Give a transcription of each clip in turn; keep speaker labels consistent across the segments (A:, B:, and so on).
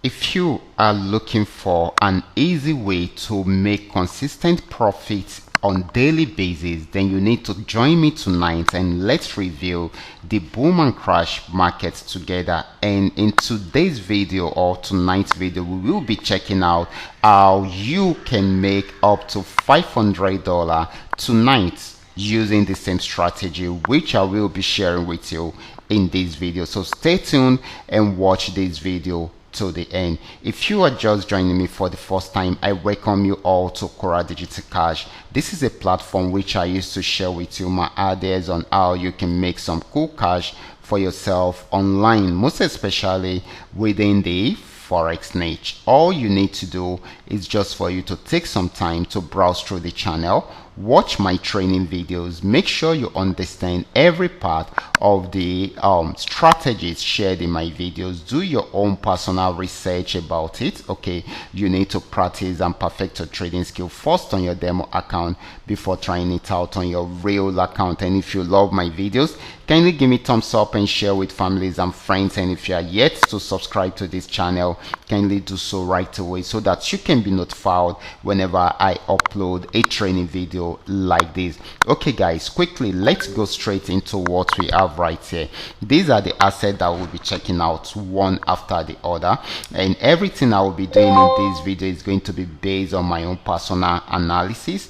A: If you are looking for an easy way to make consistent profits on daily basis, then you need to join me tonight and let's review the boom and crash markets together. And in today's video or tonight's video, we will be checking out how you can make up to $500 tonight using the same strategy, which I will be sharing with you in this video. So stay tuned and watch this video to the end. If you are just joining me for the first time, I welcome you all to Qora Digital Cash. This is a platform which I used to share with you my ideas on how you can make some cool cash for yourself online, most especially within the Forex niche. All you need to do is just for you to take some time to browse through the channel, watch my training videos, make sure you understand every part of the strategies shared in my videos, do your own personal research about it. Okay, you need to practice and perfect your trading skill first on your demo account before trying it out on your real account. And if you love my videos, kindly give me thumbs up and share with families and friends. And if you are yet to subscribe to this channel, kindly do so right away so that you can be notified whenever I upload a training video like this. Okay guys, quickly let's go straight into what we have right here. These are the assets that we'll be checking out one after the other, and everything I will be doing in this video is going to be based on my own personal analysis,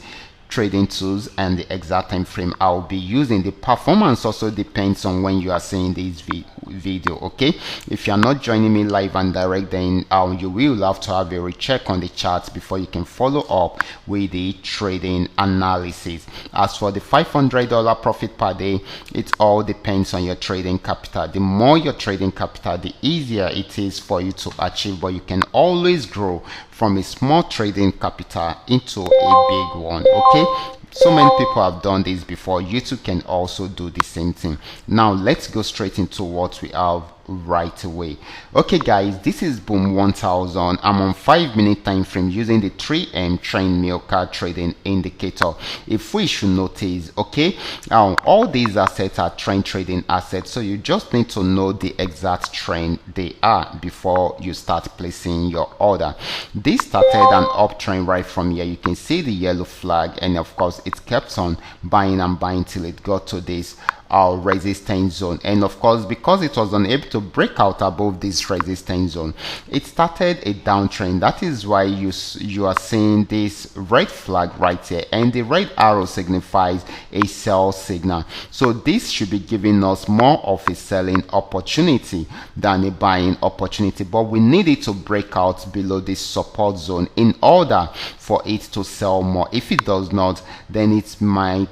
A: trading tools, and the exact time frame I'll be using. The performance also depends on when you are seeing this video. Okay, if you are not joining me live and direct, then you will have to have a recheck on the charts before you can follow up with the trading analysis. As for the $500 profit per day, it all depends on your trading capital. The more your trading capital, the easier it is for you to achieve, but you can always grow from a small trading capital into a big one. Okay, so many people have done this before. You too can also do the same thing. Now let's go straight into what we have right away. Okay guys, this is boom 1000. I'm on 5-minute time frame using the 3M trend milker trading indicator. If we should notice, okay, all these assets are trend trading assets, so you just need to know the exact trend they are before you start placing your order. This started an uptrend right from here. You can see the yellow flag, and of course it kept on buying and buying till it got to this resistance zone. And of course, because it was unable to break out above this resistance zone, it started a downtrend. That is why you are seeing this red flag right here, and the red arrow signifies a sell signal. So this should be giving us more of a selling opportunity than a buying opportunity, but we need it to break out below this support zone in order for it to sell more. If it does not, then it might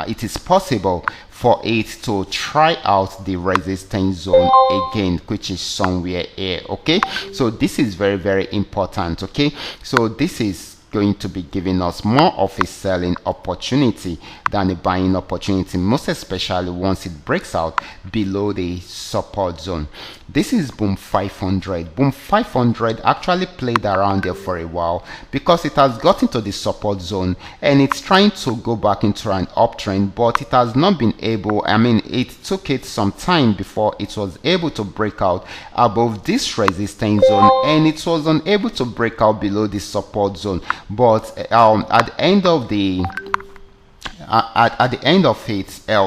A: it is possible for it to try out the resistance zone again, which is somewhere here. Okay, so this is very, very important. Okay, so this is going to be giving us more of a selling opportunity than a buying opportunity, most especially once it breaks out below the support zone. This is boom 500. Boom 500 actually played around there for a while because it has gotten to the support zone and it's trying to go back into an uptrend, but it has not been able. I mean, it took it some time before it was able to break out above this resistance zone, and it was unable to break out below the support zone. But at the end of the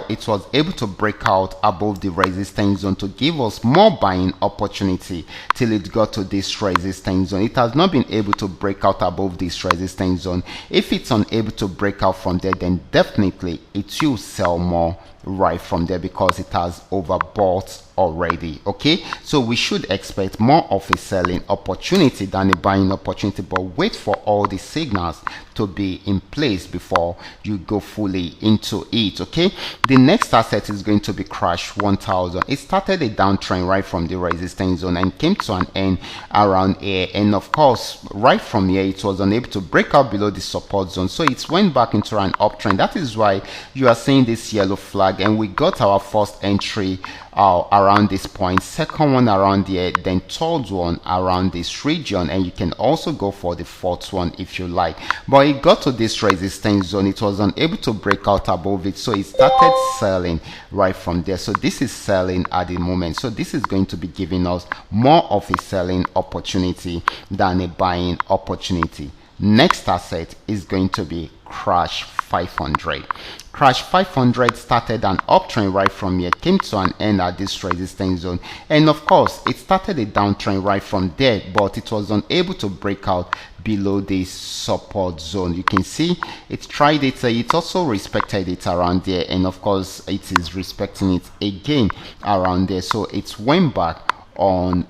A: it was able to break out above the resistance zone to give us more buying opportunity till it got to this resistance zone. It has not been able to break out above this resistance zone. If it's unable to break out from there, then definitely it will sell more right from there because it has overbought already. Okay, so we should expect more of a selling opportunity than a buying opportunity, but wait for all the signals to be in place before you go fully into it. Okay, the next asset is going to be crash 1000. It started a downtrend right from the resistance zone and came to an end around here, and of course right from here it was unable to break out below the support zone, so it went back into an uptrend. That is why you are seeing this yellow flag flag, and we got our first entry around this point, second one around here, then third one around this region, and you can also go for the fourth one if you like. But it got to this resistance zone, it was unable to break out above it, so it started selling right from there. So this is selling at the moment, so this is going to be giving us more of a selling opportunity than a buying opportunity. Next asset is going to be Crash 500. Crash 500 started an uptrend right from here, came to an end at this resistance zone, and of course it started a downtrend right from there, but it was unable to break out below this support zone. You can see it tried it, it also respected it around there, and of course it is respecting it again around there, so it went back on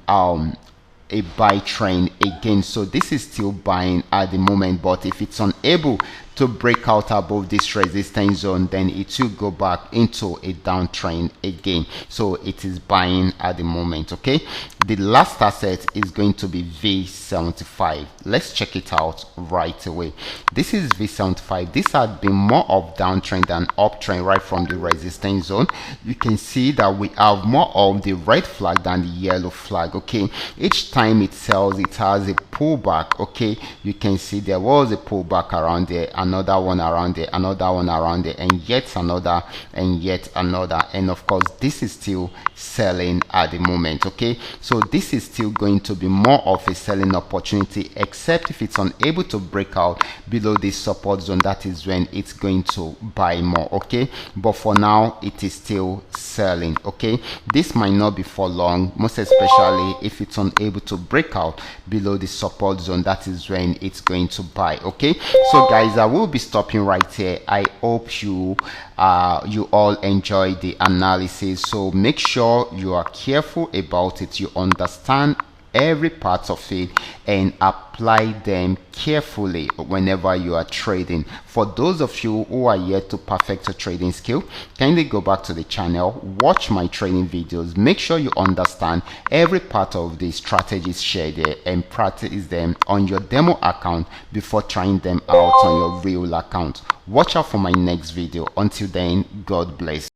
A: a buy trend again. So this is still buying at the moment, but if it's unable to break out above this resistance zone, then it will go back into a downtrend again. So it is buying at the moment. Okay, the last asset is going to be V75. Let's check it out right away. This is V75. This had been more of downtrend than uptrend right from the resistance zone. You can see that we have more of the red flag than the yellow flag. Okay, each time it sells, it has a pullback. Okay, you can see there was a pullback around there, another one around there, another one around there, and yet another, and yet another, and of course this is still selling at the moment. Okay, so this is still going to be more of a selling opportunity, except if it's unable to break out below this support zone, that is when it's going to buy more. Okay, but for now it is still selling. Okay, this might not be for long, most especially if it's unable to break out below the support zone, that is when it's going to buy. Okay, so guys, I will be stopping right here. I hope you all enjoy the analysis, so make sure you are careful about it, you understand every part of it and apply them carefully whenever you are trading. For those of you who are yet to perfect your trading skill, kindly go back to the channel, watch my trading videos, make sure you understand every part of the strategies shared there and practice them on your demo account before trying them out on your real account. Watch out for my next video. Until then, God bless.